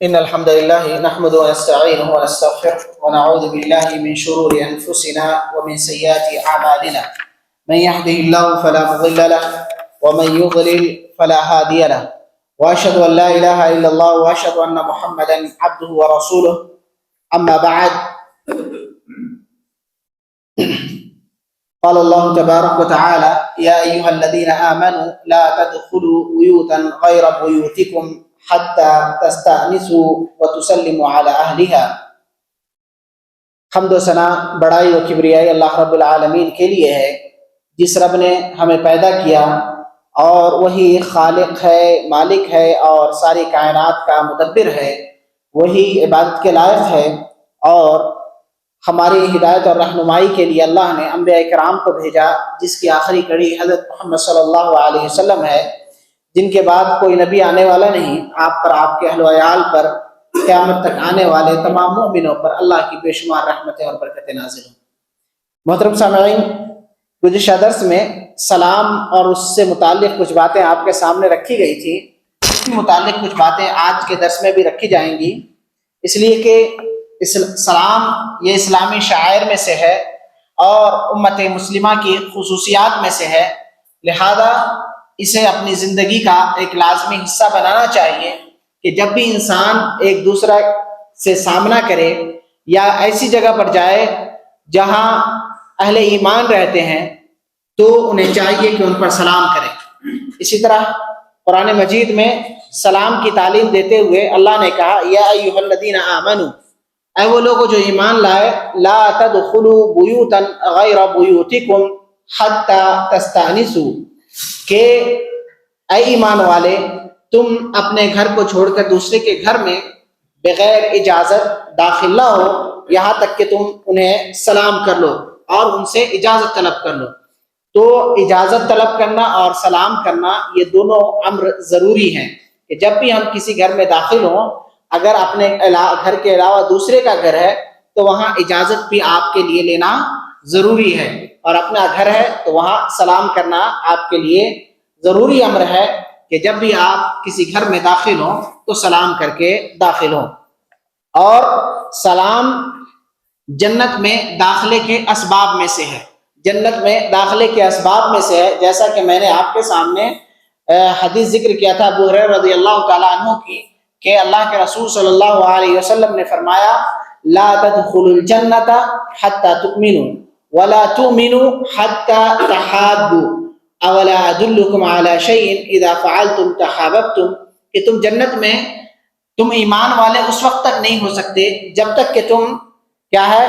إن الحمد لله نحمده ونستعينه ونستغفره ونعوذ بالله من شرور أنفسنا ومن سيئات أعمالنا. من يهده الله فلا مضل له ومن يضلل فلا هادي له، وأشهد أن لا إله إلا الله وأشهد أن محمدا عبده ورسوله. أما بعد، قال الله تبارك وتعالى: يا أيها الذين آمنوا لا تدخلوا بيوتا غير بيوتكم حتى تستأنسوا وتسلموا على أهلها۔ حمد و ثنا، بڑائی و کبریائی اللہ رب العالمین کے لیے ہے، جس رب نے ہمیں پیدا کیا اور وہی خالق ہے، مالک ہے اور ساری کائنات کا مدبر ہے، وہی عبادت کے لائق ہے۔ اور ہماری ہدایت اور رہنمائی کے لیے اللہ نے انبیاء کرام کو بھیجا، جس کی آخری کڑی حضرت محمد صلی اللہ علیہ وسلم ہے، جن کے بعد کوئی نبی آنے والا نہیں۔ آپ پر، آپ کے اہل و عیال پر، قیامت تک آنے والے تمام مومنوں پر اللہ کی بے شمار رحمتیں اور برکتیں نازل ہوں۔ محترم سامعین، گزشتہ درس میں سلام اور اس سے متعلق کچھ باتیں آپ کے سامنے رکھی گئی تھی، اس کے متعلق کچھ باتیں آج کے درس میں بھی رکھی جائیں گی، اس لیے کہ سلام یہ اسلامی شعائر میں سے ہے اور امت مسلمہ کی خصوصیات میں سے ہے، لہذا اسے اپنی زندگی کا ایک لازمی حصہ بنانا چاہیے کہ جب بھی انسان ایک دوسرا سے سامنا کرے یا ایسی جگہ پر جائے جہاں اہل ایمان رہتے ہیں تو انہیں چاہیے کہ ان پر سلام کریں۔ اسی طرح قرآن مجید میں سلام کی تعلیم دیتے ہوئے اللہ نے کہا: یا ایھا الذین آمنوا، اے وہ لوگوں جو ایمان لائے، لا تدخلوا بیوتا غیر بیوتکم حتی تستأنسوا، کہ اے ایمان والے، تم اپنے گھر کو چھوڑ کر دوسرے کے گھر میں بغیر اجازت داخل نہ ہو یہاں تک کہ تم انہیں سلام کر لو اور ان سے اجازت طلب کر لو۔ تو اجازت طلب کرنا اور سلام کرنا یہ دونوں امر ضروری ہیں کہ جب بھی ہم کسی گھر میں داخل ہوں، اگر اپنے گھر کے علاوہ دوسرے کا گھر ہے تو وہاں اجازت بھی آپ کے لیے لینا ضروری ہے، اور اپنا گھر ہے تو وہاں سلام کرنا آپ کے لیے ضروری امر ہے کہ جب بھی آپ کسی گھر میں داخل ہوں تو سلام کر کے داخل ہوں۔ اور سلام جنت میں داخلے کے اسباب میں سے ہے، جنت میں داخلے کے اسباب میں سے ہے، جیسا کہ میں نے آپ کے سامنے حدیث ذکر کیا تھا ابو ہریرہ رضی اللہ تعالیٰ عنہ کی، کہ اللہ کے رسول صلی اللہ علیہ وسلم نے فرمایا: لا تدخلوا الجنۃ حتی تؤمنوا ولا تؤمنوا حتی تحابوا اولا ادلکم علی شیء اذا فعلتم تحاببتم، کہ تم جنت میں، تم ایمان والے اس وقت تک نہیں ہو سکتے جب تک کہ تم کیا ہے،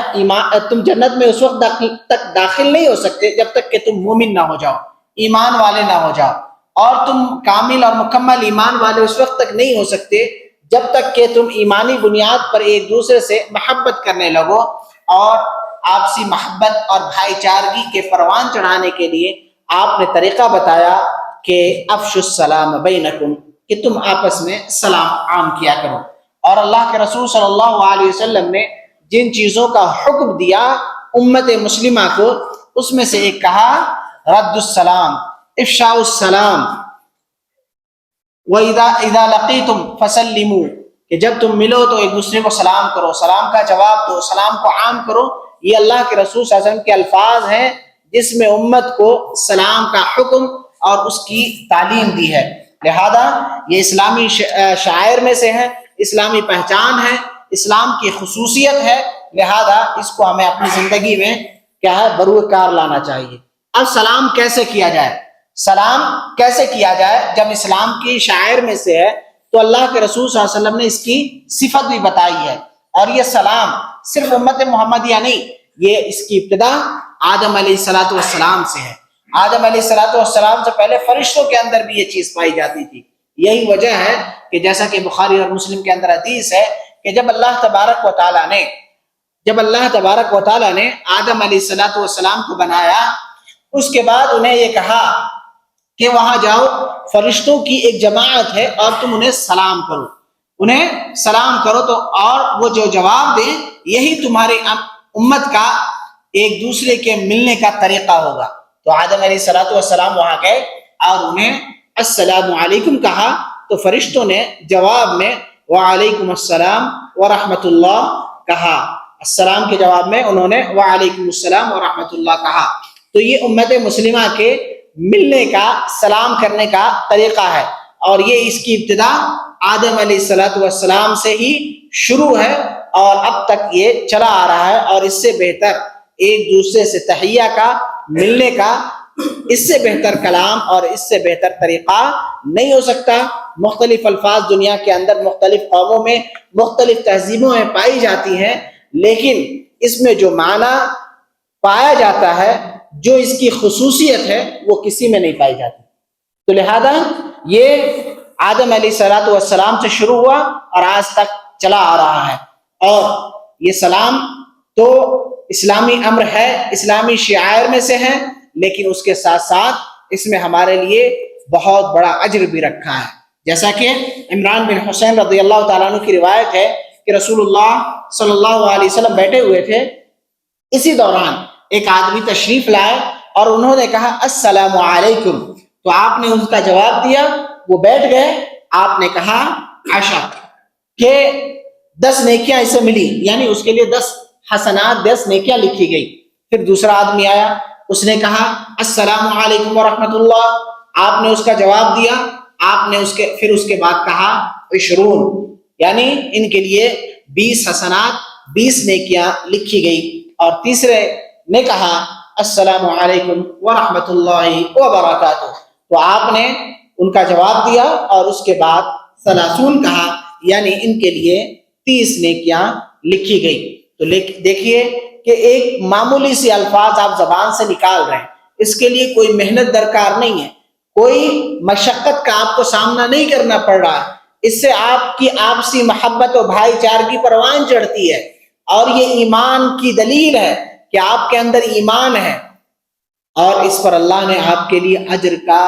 تم جنت میں اس وقت تک داخل نہیں ہو سکتے جب تک کہ تم مومن نہ ہو جاؤ، ایمان والے نہ ہو جاؤ، اور تم کامل اور مکمل ایمان والے اس وقت تک نہیں ہو سکتے جب تک کہ تم ایمانی بنیاد پر ایک دوسرے سے محبت کرنے لگو، اور آپسی محبت اور بھائی چارگی کے پروان چڑھانے کے لیے آپ نے طریقہ بتایا کہ افشوا السلام بینکم، کہ تم آپس میں سلام عام کیا کرو۔ اور اللہ کے رسول صلی اللہ علیہ وسلم نے جن چیزوں کا حکم دیا امت مسلمہ کو، اس میں سے ایک کہا رد السلام، افشاء السلام، وَإِذَا لَقِيتُمْ فَسَلِّمُوا، کہ جب تم ملو تو ایک دوسرے کو سلام کرو، سلام کا جواب دو، سلام کو عام کرو۔ یہ اللہ کے رسول صلی اللہ علیہ وسلم کے الفاظ ہیں جس میں امت کو سلام کا حکم اور اس کی تعلیم دی ہے، لہذا یہ اسلامی شعائر میں سے ہے، اسلامی پہچان ہے، اسلام کی خصوصیت ہے، لہذا اس کو ہمیں اپنی زندگی میں کیا ہے، بروئے کار لانا چاہیے۔ اب سلام کیسے کیا جائے؟ سلام کیسے کیا جائے جب اسلام کی شعائر میں سے ہے تو اللہ کے رسول صلی اللہ علیہ وسلم نے اس کی صفت بھی بتائی ہے۔ اور یہ سلام صرف امت محمدیہ نہیں، یہ اس کی ابتدا آدم علیہ السلام سے ہے۔ آدم علیہ السلام سے پہلے فرشتوں کے اندر بھی یہ چیز پائی جاتی تھی۔ یہی وجہ ہے کہ جیسا کہ بخاری اور مسلم کے اندر حدیث ہے کہ جب اللہ تبارک و تعالیٰ نے آدم علیہ السلام کو بنایا، اس کے بعد انہیں یہ کہا کہ وہاں جاؤ، فرشتوں کی ایک جماعت ہے اور تم انہیں سلام کرو، انہیں سلام کرو، تو اور وہ جو جواب دیں یہی تمہاری امت کا ایک دوسرے کے ملنے کا طریقہ ہوگا۔ تو آدم علیہ السلام وہاں گئے اور انہیں السلام علیکم کہا، تو فرشتوں نے جواب میں وعلیکم السلام ورحمۃ اللہ کہا. السلام کے جواب میں انہوں نے وعلیکم السلام ورحمۃ اللہ کہا. تو یہ امت مسلمہ کے ملنے کا، سلام کرنے کا طریقہ ہے، اور یہ اس کی ابتدا آدم علیہ السلام سے ہی شروع ہے اور اب تک یہ چلا آ رہا ہے. اور اس سے بہتر ایک دوسرے سے تحیہ کا، ملنے کا، اس سے بہتر کلام اور اس سے بہتر طریقہ نہیں ہو سکتا. مختلف الفاظ دنیا کے اندر مختلف قوموں میں، مختلف تہذیبوں میں پائی جاتی ہیں، لیکن اس میں جو معنی پایا جاتا ہے، جو اس کی خصوصیت ہے، وہ کسی میں نہیں پائی جاتی. تو لہذا یہ آدم علیہ السلام سے شروع ہوا اور آج تک چلا آ رہا ہے. اور یہ سلام تو اسلامی امر ہے، اسلامی شعائر میں سے ہے، لیکن اس کے ساتھ ساتھ اس میں ہمارے لیے بہت بڑا اجر بھی رکھا ہے. جیسا کہ عمران بن حسین رضی اللہ تعالیٰ عنہ کی روایت ہے کہ رسول اللہ صلی اللہ علیہ وسلم بیٹھے ہوئے تھے، اسی دوران ایک آدمی تشریف لائے اور انہوں نے کہا السلام علیکم. تو آپ نے اس کا جواب دیا، وہ بیٹھ گئے. آپ نے کہا عشا کہ 10 نیکیاں اسے ملی، یعنی اس کے لیے 10 حسنات، 10 نیکیاں لکھی گئی. پھر دوسرا آدمی آیا، اس نے کہا السلام علیکم ورحمۃ اللہ. آپ نے اس کا جواب دیا. آپ نے پھر اس کے بعد کہا 20، یعنی ان کے لیے 20 حسنات، 20 نیکیاں لکھی گئی. اور تیسرے نے کہا السلام علیکم ورحمۃ اللہ وبرکاتہ. تو آپ نے ان کا جواب دیا اور اس کے بعد 30 کہا، یعنی ان کے لیے 30 نیکیاں لکھی گئی. تو دیکھیے کہ ایک معمولی سی الفاظ آپ زبان سے نکال رہے ہیں، اس کے لیے کوئی محنت درکار نہیں ہے، کوئی مشقت کا آپ کو سامنا نہیں کرنا پڑ رہا ہے. اس سے آپ کی آپسی محبت و بھائی چارگی پروان چڑھتی ہے، اور یہ ایمان کی دلیل ہے کہ آپ کے اندر ایمان ہے، اور اس پر اللہ نے آپ کے لیے اجر کا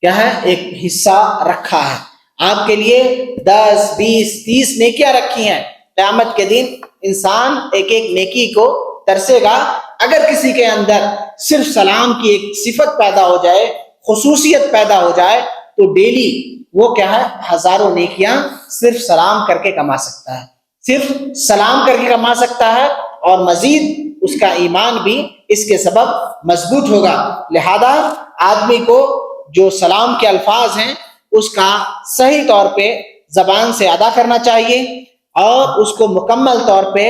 کیا ہے، ایک حصہ رکھا ہے. آپ کے لیے 10، 20، 30 نیکیاں رکھی ہیں. قیامت کے دن انسان ایک ایک نیکی کو ترسے گا. اگر کسی کے اندر صرف سلام کی ایک صفت پیدا ہو جائے، خصوصیت پیدا ہو جائے، تو ڈیلی وہ کیا ہے، ہزاروں نیکیاں صرف سلام کر کے کما سکتا ہے، صرف سلام کر کے کما سکتا ہے، اور مزید اس کا ایمان بھی اس کے سبب مضبوط ہوگا. لہذا آدمی کو جو سلام کے الفاظ ہیں اس کا صحیح طور پہ زبان سے ادا کرنا چاہیے، اور اس کو مکمل طور پہ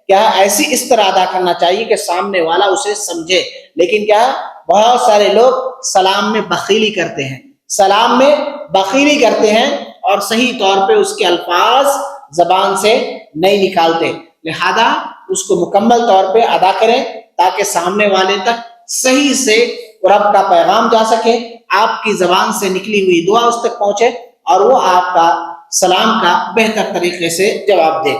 کیا ایسی اس طرح ادا کرنا چاہیے کہ سامنے والا اسے سمجھے. لیکن کیا بہت سارے لوگ سلام میں بخیلی کرتے ہیں، سلام میں بخیلی کرتے ہیں اور صحیح طور پہ اس کے الفاظ زبان سے نہیں نکالتے. لہذا اس کو مکمل طور پہ ادا کریں تاکہ سامنے والے تک صحیح سے رب کا پیغام جا سکے، آپ کی زبان سے نکلی ہوئی دعا اس تک پہنچے، اور وہ آپ کا سلام کا بہتر طریقے سے جواب دے.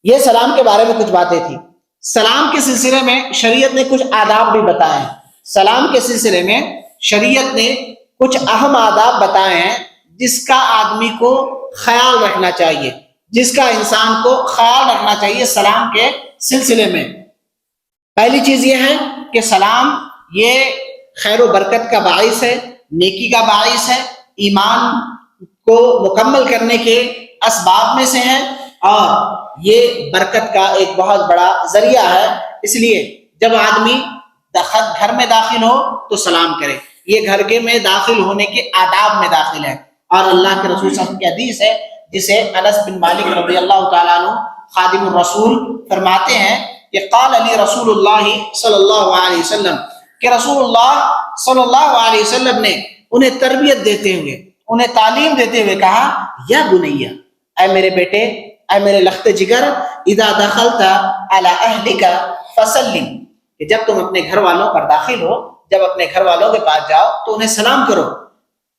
یہ سلام کے بارے میں کچھ باتیں تھی. سلام کے سلسلے میں شریعت نے کچھ آداب بھی بتائے ہیں. سلام کے سلسلے میں شریعت نے کچھ اہم آداب بتائے ہیں جس کا آدمی کو خیال رکھنا چاہیے، جس کا انسان کو خیال رکھنا چاہیے سلام کے سلسلے میں. پہلی چیز یہ ہے کہ سلام یہ خیر و برکت کا باعث ہے، نیکی کا باعث ہے، ایمان کو مکمل کرنے کے اسباب میں سے ہے، اور یہ برکت کا ایک بہت بڑا ذریعہ ہے. اس لیے جب آدمی گھر میں داخل ہو تو سلام کرے. یہ گھر کے میں داخل ہونے کے آداب میں داخل ہے. اور اللہ کے رسول صلی اللہ علیہ وسلم کی حدیث ہے جسے انس بن مالک رضی اللہ تعالیٰ عنہ خادم الرسول فرماتے ہیں کہ قال علی رسول اللہ صلی اللہ علیہ وسلم، کہ رسول اللہ صلی اللہ علیہ وسلم نے انہیں تربیت دیتے ہوئے، انہیں تعلیم دیتے ہوئے کہا یا بنیہ، اے میرے بیٹے، اے میرے لخت جگر، اذا دخلت علی اہلک فسلم، کہ جب تم اپنے گھر والوں پر داخل ہو، جب اپنے گھر والوں کے پاس جاؤ تو انہیں سلام کرو.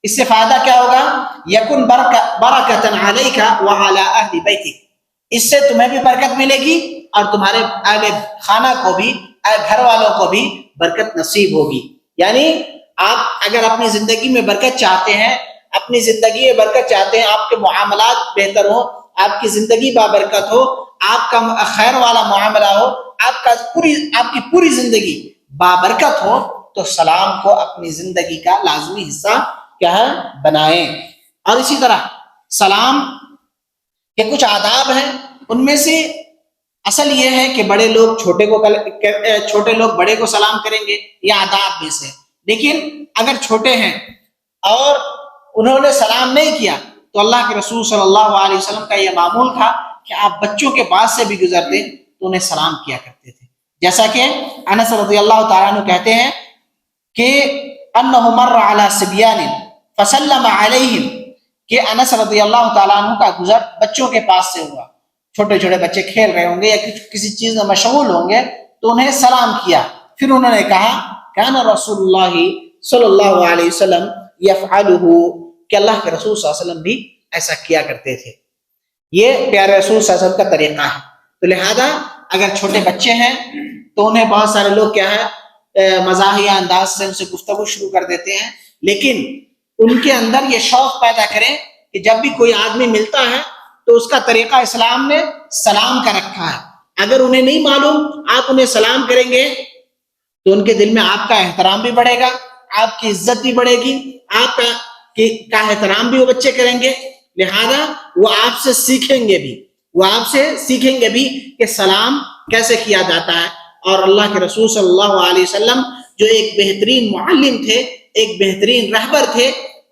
اس سے فائدہ کیا ہوگا؟ یکن برکۃ علیک وعلی اہل بیتک، اس سے تمہیں بھی برکت ملے گی اور تمہارے اہل خانہ کو بھی، گھر والوں کو بھی برکت نصیب ہوگی. یعنی آپ اگر اپنی زندگی میں برکت چاہتے ہیں، اپنی زندگی میں برکت چاہتے ہیں، آپ کے معاملات بہتر ہو، آپ کی زندگی بابرکت ہو، آپ کا خیر والا معاملہ ہو، آپ کی پوری زندگی بابرکت ہو، تو سلام کو اپنی زندگی کا لازمی حصہ کیا ہے، بنائیں. اور اسی طرح سلام کہ کچھ آداب ہیں، ان میں سے اصل یہ ہے کہ بڑے لوگ چھوٹے لوگ بڑے کو سلام کریں گے، یہ آداب میں سے۔ لیکن اگر چھوٹے ہیں اور انہوں نے سلام نہیں کیا تو اللہ کے رسول صلی اللہ علیہ وسلم کا یہ معمول تھا کہ آپ بچوں کے پاس سے بھی گزرتے تو انہیں سلام کیا کرتے تھے، جیسا کہ انس رضی اللہ تعالیٰ عنہ کہتے ہیں کہ انہ مر علی صبیان فسلم علیہم، کہ انس رضی اللہ تعالیٰ عنہ کا گزر بچوں کے پاس سے ہوا، چھوٹے چھوٹے بچے کھیل رہے ہوں گے یا کسی چیز میں مشغول ہوں گے تو انہیں سلام کیا، پھر انہوں نے کہا کان رسول اللہ صلی اللہ علیہ وسلم یفعلہ، کہ اللہ کے رسول صلی اللہ علیہ وسلم بھی ایسا کیا کرتے تھے۔ یہ پیارے رسول صلی اللہ علیہ وسلم کا طریقہ ہے۔ تو لہذا اگر چھوٹے بچے ہیں تو انہیں بہت سارے لوگ کیا ہے مزاحیہ انداز سے ان سے گفتگو شروع کر دیتے ہیں، لیکن ان کے اندر یہ شوق پیدا کریں کہ جب بھی کوئی آدمی ملتا ہے تو اس کا طریقہ اسلام نے سلام کا رکھا ہے۔ اگر انہیں نہیں معلوم، آپ انہیں سلام کریں گے تو ان کے دل میں آپ کا احترام بھی بڑھے گا، آپ کی عزت بھی بڑھے گی، آپ کا احترام بھی وہ بچے کریں گے، لہذا وہ آپ سے سیکھیں گے بھی کہ سلام کیسے کیا جاتا ہے۔ اور اللہ کے رسول صلی اللہ علیہ وسلم جو ایک بہترین معلم تھے، ایک بہترین رہبر تھے،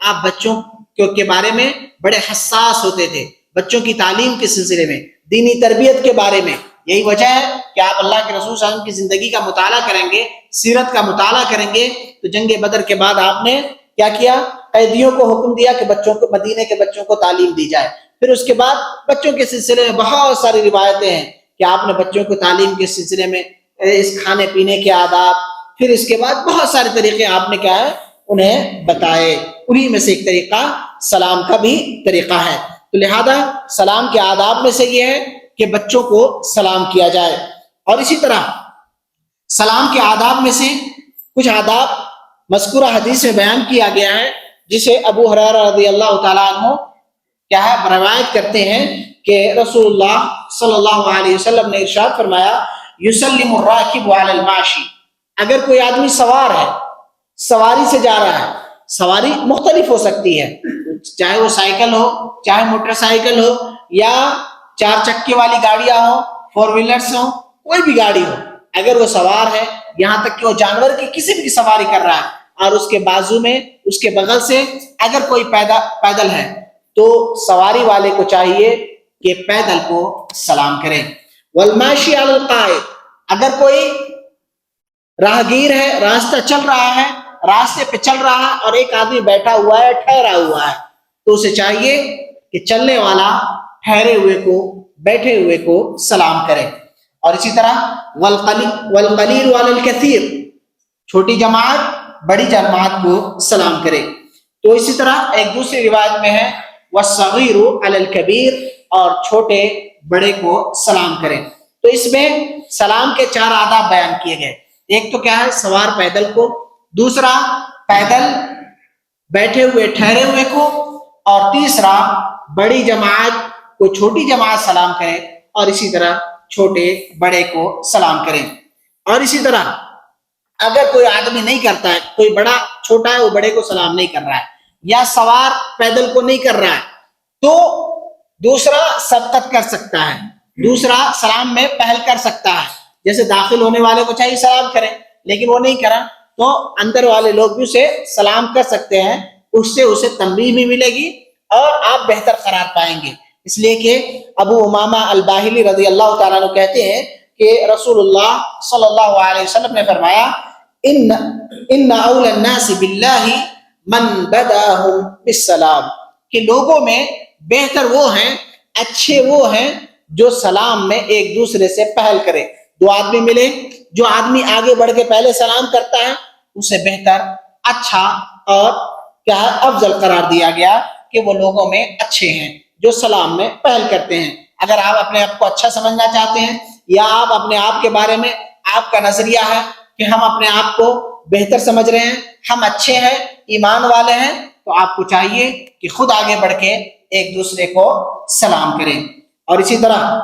آپ بچوں کے بارے میں بڑے حساس ہوتے تھے، بچوں کی تعلیم کے سلسلے میں، دینی تربیت کے بارے میں۔ یہی وجہ ہے کہ آپ اللہ کے رسول صلی اللہ علیہ وسلم کی زندگی کا مطالعہ کریں گے، سیرت کا مطالعہ کریں گے تو جنگ بدر کے بعد آپ نے کیا کیا؟ قیدیوں کو حکم دیا کہ بچوں کو، مدینے کے بچوں کو تعلیم دی جائے۔ پھر اس کے بعد بچوں کے سلسلے میں بہت ساری روایتیں ہیں کہ آپ نے بچوں کو تعلیم کے سلسلے میں اس کھانے پینے کے آداب، پھر اس کے بعد بہت سارے طریقے آپ نے کیا ہے انہیں بتائے۔ انہی میں سے ایک طریقہ سلام کا بھی طریقہ ہے۔ تو لہذا سلام کے آداب میں سے یہ ہے کہ بچوں کو سلام کیا جائے۔ اور اسی طرح سلام کے آداب میں سے کچھ آداب مذکورہ حدیث میں بیان کیا گیا ہے، جسے ابو ہریرہ رضی اللہ تعالیٰ عنہ کیا ہے روایت کرتے ہیں کہ رسول اللہ صلی اللہ علیہ وسلم نے ارشاد فرمایا یسلم الراکب علی الماشی، اگر کوئی آدمی سوار ہے، سواری سے جا رہا ہے، سواری مختلف ہو سکتی ہے، چاہے وہ سائیکل ہو، چاہے موٹر سائیکل ہو، یا چار چکے والی گاڑیاں ہوں، فور ویلرز ہوں، کوئی بھی گاڑی ہو، اگر وہ سوار ہے، یہاں تک کہ وہ جانور کی کسی بھی سواری کر رہا ہے اور اس کے بازو میں، اس کے بغل سے اگر کوئی پیدل ہے تو سواری والے کو چاہیے کہ پیدل کو سلام کریں۔ والماشی علی القائد، اگر کوئی راہگیر ہے، راستہ چل رہا ہے، راستے پہ چل رہا ہے اور ایک آدمی بیٹھا ہوا ہے، ٹھہرا ہوا ہے، تو اسے چاہیے کہ چلنے والا ٹھہرے ہوئے کو، بیٹھے ہوئے کو سلام کرے۔ اور اسی طرح والقلیل علی الکثیر، چھوٹی جماعت بڑی جماعت کو سلام کرے۔ تو اسی طرح ایک دوسری روایت میں ہے والصغیر علی الکبیر، اور چھوٹے بڑے کو سلام کریں۔ تو اس میں سلام کے چار آداب بیان کیے گئے، ایک تو کیا ہے سوار پیدل کو، دوسرا پیدل بیٹھے ہوئے ٹھہرے ہوئے کو، اور تیسرا بڑی جماعت کو چھوٹی جماعت سلام کرے، اور اسی طرح چھوٹے بڑے کو سلام کریں۔ اور اسی طرح اگر کوئی آدمی نہیں کرتا ہے، کوئی بڑا چھوٹا ہے وہ بڑے کو سلام نہیں کر رہا ہے، یا سوار پیدل کو نہیں کر رہا ہے، تو دوسرا سبقت کر سکتا ہے، دوسرا سلام میں پہل کر سکتا ہے، جیسے داخل ہونے والے کو چاہیے سلام کریں، لیکن وہ نہیں کرا تو اندر والے لوگ بھی اسے سلام کر سکتے ہیں، اس سے اسے تنبیہ بھی ملے گی اور آپ بہتر قرار پائیں گے۔ اس لیے کہ ابو امامہ الباہلی رضی اللہ تعالیٰ عنہ کہتے ہیں کہ رسول اللہ صلی اللہ علیہ وسلم نے فرمایا ان اول الناس باللہ من بداہم بالسلام، کہ لوگوں میں بہتر وہ ہیں، اچھے وہ ہیں جو سلام میں ایک دوسرے سے پہل کرے۔ دو آدمی ملے، جو آدمی آگے بڑھ کے پہلے سلام کرتا ہے اسے بہتر، اچھا اور کیا افضل قرار دیا گیا کہ وہ لوگوں میں اچھے ہیں جو سلام میں پہل کرتے ہیں۔ اگر آپ اپنے آپ کو اچھا سمجھنا چاہتے ہیں، یا آپ اپنے آپ کے بارے میں آپ کا نظریہ ہے کہ ہم اپنے آپ کو بہتر سمجھ رہے ہیں، ہم اچھے ہیں، ایمان والے ہیں، تو آپ کو چاہیے کہ خود آگے بڑھ کے ایک دوسرے کو سلام کریں۔ اور اسی طرح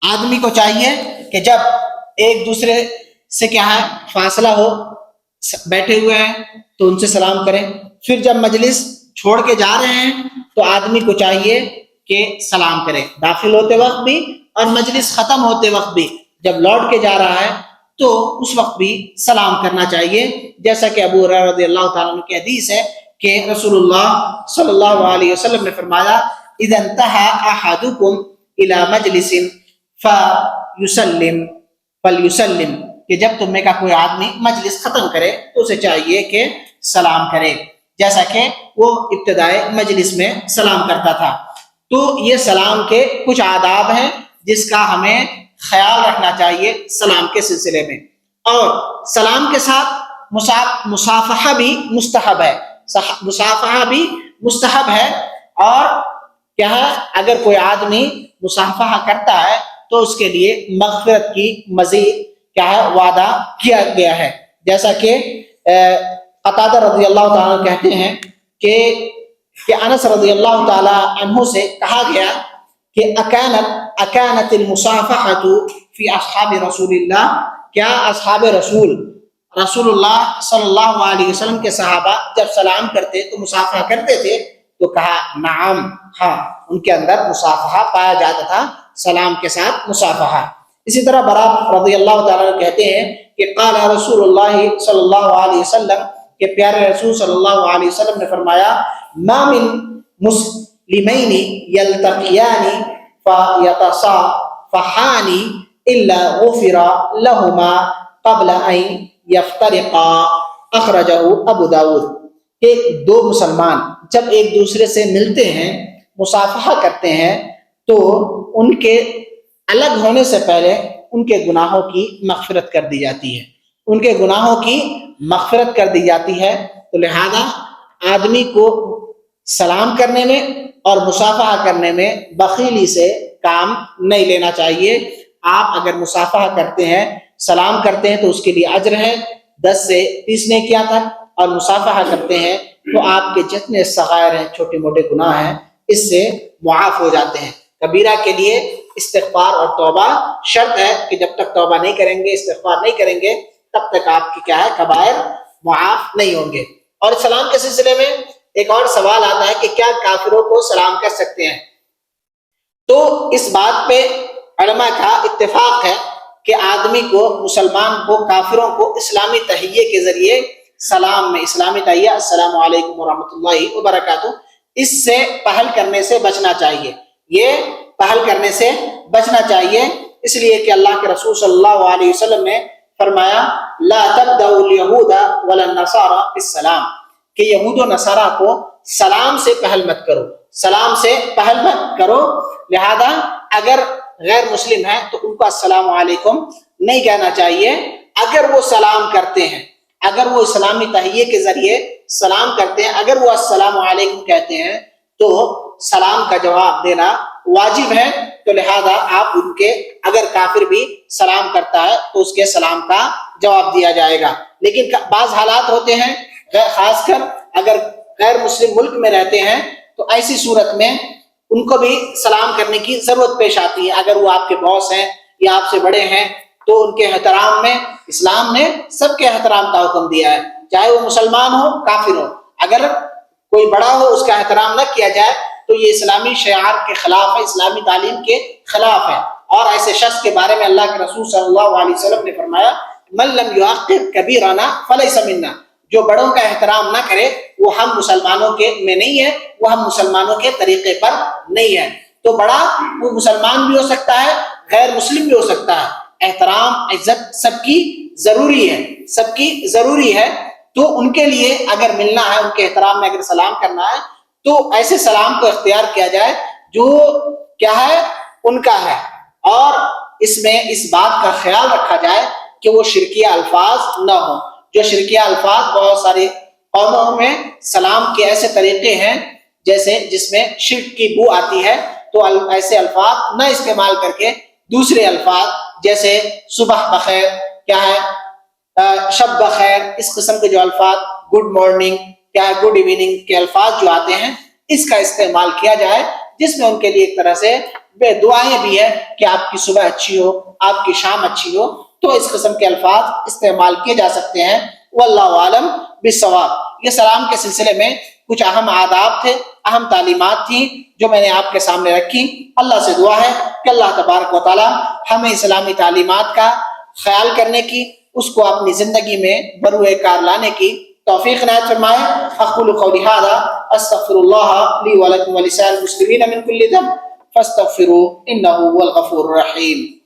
آدمی کو چاہیے کہ جب ایک دوسرے سے کیا ہے فاصلہ ہو، بیٹھے ہوئے ہیں تو ان سے سلام کریں، پھر جب مجلس چھوڑ کے جا رہے ہیں تو آدمی کو چاہیے کہ سلام کرے، داخل ہوتے وقت بھی اور مجلس ختم ہوتے وقت بھی، جب لوٹ کے جا رہا ہے تو اس وقت بھی سلام کرنا چاہیے، جیسا کہ ابو ہریرہ رضی اللہ تعالیٰ عنہ کی حدیث ہے کہ رسول اللہ صلی اللہ علیہ وسلم نے فرمایا اذا انتهى احدكم الى مجلس فليسلم کہ جب تم میں کا کوئی آدمی مجلس ختم کرے تو اسے چاہیے کہ سلام کرے، جیسا کہ وہ ابتدائے مجلس میں سلام کرتا تھا۔ تو یہ سلام کے کچھ آداب ہیں جس کا ہمیں خیال رکھنا چاہیے سلام کے سلسلے میں، اور سلام کے ساتھ مصافحہ بھی مستحب ہے، مصافحہ بھی مستحب ہے، اور کیا ہے اگر کوئی آدمی مصافحہ کرتا ہے تو اس کے لیے مغفرت کی مزید کیا ہے وعدہ کیا گیا ہے، جیسا کہ قتادہ رضی اللہ تعالیٰ کہتے ہیں کہ انس رضی اللہ تعالیٰ عنہ سے کہا گیا کہ اکانت المصافحۃ فی اصحاب رسول اللہ، کیا اصحاب رسول اللہ صلی اللہ علیہ وسلم کے صحابہ جب سلام کرتے تو مصافحہ کرتے تھے؟ تو کہا نعم، ہاں ان کے اندر مصافحہ پایا جاتا تھا، سلام کے ساتھ مصافحہ۔ اسی طرح برا رضی اللہ تعالیٰ کہتے ہیں کہ قال رسول اللہ صلی اللہ علیہ وسلم، کہ پیارے رسول صلی اللہ علیہ وسلم نے فرمایا ما من مسلمین یلتقیان فیتصافحان الا غفر لہما قبل ان یفترقا، اخرجہ ابو داود، کہ دو مسلمان جب ایک دوسرے سے ملتے ہیں مصافحہ کرتے ہیں تو ان کے الگ ہونے سے پہلے ان کے گناہوں کی مغفرت کر دی جاتی ہے، ان کے گناہوں کی مغفرت کر دی جاتی ہے۔ تو لہذا آدمی کو سلام کرنے میں اور مصافحہ کرنے میں بخیلی سے کام نہیں لینا چاہیے۔ آپ اگر مصافحہ کرتے ہیں، سلام کرتے ہیں تو اس کے لیے اجر ہے 10 سے 30 نیکیاں تک، اور مصافحہ کرتے ہیں تو آپ کے جتنے صغائر ہیں، چھوٹے موٹے گناہ ہیں، اس سے معاف ہو جاتے ہیں۔ کبیرہ کے لیے استغفار اور توبہ شرط ہے کہ جب تک توبہ نہیں کریں گے، استغفار نہیں کریں گے، تب تک آپ کی کیا ہے کبائر معاف نہیں ہوں گے۔ اور سلام کے سلسلے میں ایک اور سوال آتا ہے کہ کیا کافروں کو سلام کر سکتے ہیں؟ تو اس بات پہ علماء کا اتفاق ہے کہ آدمی کو، مسلمان کو، کافروں کو اسلامی تحیے کے ذریعے سلام میں، اسلامی تحیہ السلام علیکم ورحمۃ اللہ وبرکاتہ، اس سے پہل کرنے سے بچنا چاہیے، یہ پہل کرنے سے بچنا چاہیے، اس لیے کہ اللہ کے رسول صلی اللہ علیہ وسلم نے فرمایا لا تبدأوا اليہود ولا النصارى بالسلام، کہ یہود و نصارہ کو سلام سے پہل مت کرو، سلام سے پہل مت کرو۔ لہذا اگر غیر مسلم ہے تو ان کو السلام علیکم نہیں کہنا چاہیے۔ اگر وہ سلام کرتے ہیں، اگر وہ اسلامی تحیے کے ذریعے سلام کرتے ہیں، اگر وہ السلام علیکم کہتے ہیں تو سلام کا جواب دینا واجب ہے۔ تو لہذا آپ ان کے، اگر کافر بھی سلام کرتا ہے تو اس کے سلام کا جواب دیا جائے گا۔ لیکن بعض حالات ہوتے ہیں، خاص کر اگر غیر مسلم ملک میں رہتے ہیں تو ایسی صورت میں ان کو بھی سلام کرنے کی ضرورت پیش آتی ہے۔ اگر وہ آپ کے باس ہیں یا آپ سے بڑے ہیں تو ان کے احترام میں اسلام نے سب کے احترام کا حکم دیا ہے، چاہے وہ مسلمان ہو کافر ہو۔ اگر کوئی بڑا ہو اس کا احترام نہ کیا جائے تو یہ اسلامی شعار کے خلاف ہے، اسلامی تعلیم کے خلاف ہے۔ اور ایسے شخص کے بارے میں اللہ کے رسول صلی اللہ علیہ وسلم نے فرمایا من لم یعقر کبیرنا فلیس منا، جو بڑوں کا احترام نہ کرے وہ ہم مسلمانوں کے میں نہیں ہے، وہ ہم مسلمانوں کے طریقے پر نہیں ہے۔ تو بڑا وہ مسلمان بھی ہو سکتا ہے، غیر مسلم بھی ہو سکتا ہے، احترام عزت سب کی ضروری ہے، سب کی ضروری ہے۔ تو ان کے لیے اگر ملنا ہے، ان کے احترام میں اگر سلام کرنا ہے تو ایسے سلام کو اختیار کیا جائے جو کیا ہے ان کا ہے، اور اس میں اس بات کا خیال رکھا جائے کہ وہ شرکیہ الفاظ نہ ہوں۔ جو شرکیہ الفاظ بہت ساری قوموں میں سلام کے ایسے طریقے ہیں جیسے جس میں شرک کی بو آتی ہے، تو ایسے الفاظ نہ استعمال کر کے دوسرے الفاظ جیسے صبح بخیر، کیا ہے شب بخیر، اس قسم کے جو الفاظ، گڈ مارننگ، کیا ہے گڈ ایوننگ کے الفاظ جو آتے ہیں، اس کا استعمال کیا جائے، جس میں ان کے لیے ایک طرح سے بے دعائیں بھی ہے کہ آپ کی صبح اچھی ہو، آپ کی شام اچھی ہو۔ تو اس قسم کے الفاظ استعمال کیے جا سکتے ہیں۔ واللہ عالم بالصواب۔ یہ سلام کے سلسلے میں کچھ اہم آداب تھے۔ اہم تعلیمات تھیں جو میں نے آپ کے سامنے رکھی۔ اللہ سے دعا ہے کہ اللہ تبارک و تعالی ہمیں اسلامی تعلیمات کا خیال کرنے کی، اس کو اپنی زندگی میں بروئے کار لانے کی توفیق عنایت فرمائے۔ اقول قولی ھذا استغفر اللہ لی ولکم ولسائر المسلمین من کل ذنب فاستغفروہ انہ هو الغفور الرحیم۔